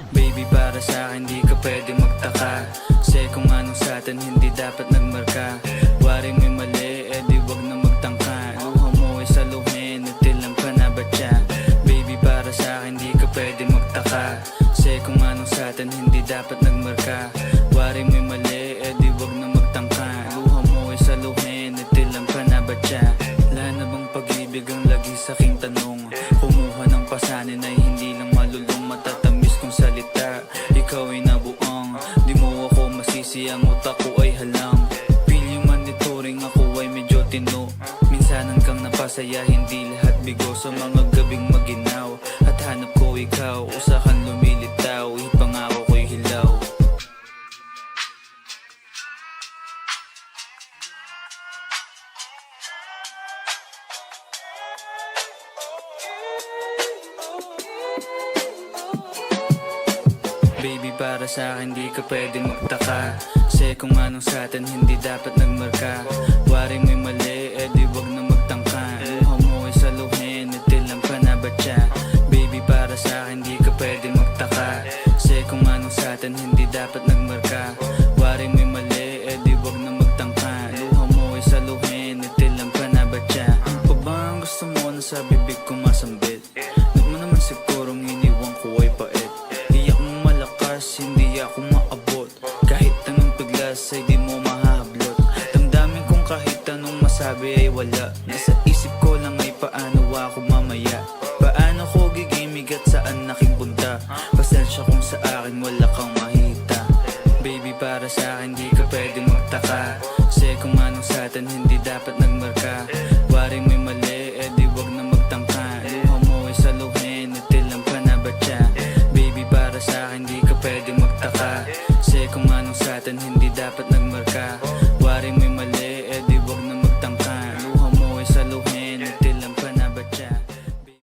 Baby, para sa'kin di ka pwede magtaka, kasi kung anong sa'tin hindi dapat nagmarka. Wari mo'y mali, di wag na magtangka. Luha mo ay saluhin, natilang ka na ba siya? Baby, para sa'kin di ka pwede magtaka, kasi kung anong sa'tin hindi dapat nagmarka. Wari mo'y mali, di wag na magtangka. Luha mo ay saluhin, natilang ka na ba siya? Wala na bang pag-ibig ang lagi sa'king tanong? Kumuha ng pasanin ay hindi lang malulong, matatamis kong salita. Ikaw ay nabuang, di mo ako masisi, ang utak ko ay halang. Feel yung monitoring, ako ay medyo tino. Minsanan kang napasaya, hindi lahat bigo. Sa mga gabing maginaw, at hanap ko ikaw. Usakan lumilitaw, ipangako ko'y hilaw. Baby, para sa'kin di ka pwede magtaka, kasi kung anong sa'tin hindi dapat nagmarka. Wari mo'y mali, di wag na magtangka. Luha mo ay saluhin, natilang ka na ba siya? Baby, para sa'kin di ka pwede magtaka, kasi kung anong sa'tin hindi dapat nagmarka. Wari mo'y mali, di wag na magtangka. Luha mo ay saluhin, natilang ka na ba siya? Ano pa ba ang gusto mo na sa bibig ko masambit? Huwag mo naman sigurong iniwan ko ay pait. Hindi ako maabot, kahit anong piglas ay di mo mahahablot. Damdamin kong kahit anong masabi ay wala. Nasa isip ko lang ay paano ako mamaya. Paano ko gigimig at saan aking punta? Pasensya kung sa akin wala kang mahita. Baby, para sa'kin di ka pwede magtaka, kasi kung anong sa'tin hindi dapat nagmarka. Wari mo'y mali, di wag na magtangka. Luha mo ay saluhin, natilang ka na ba siya? Baby, para sa'kin di ka pwede magtaka, kasi kung anong sa'tin hindi dapat nagmarka.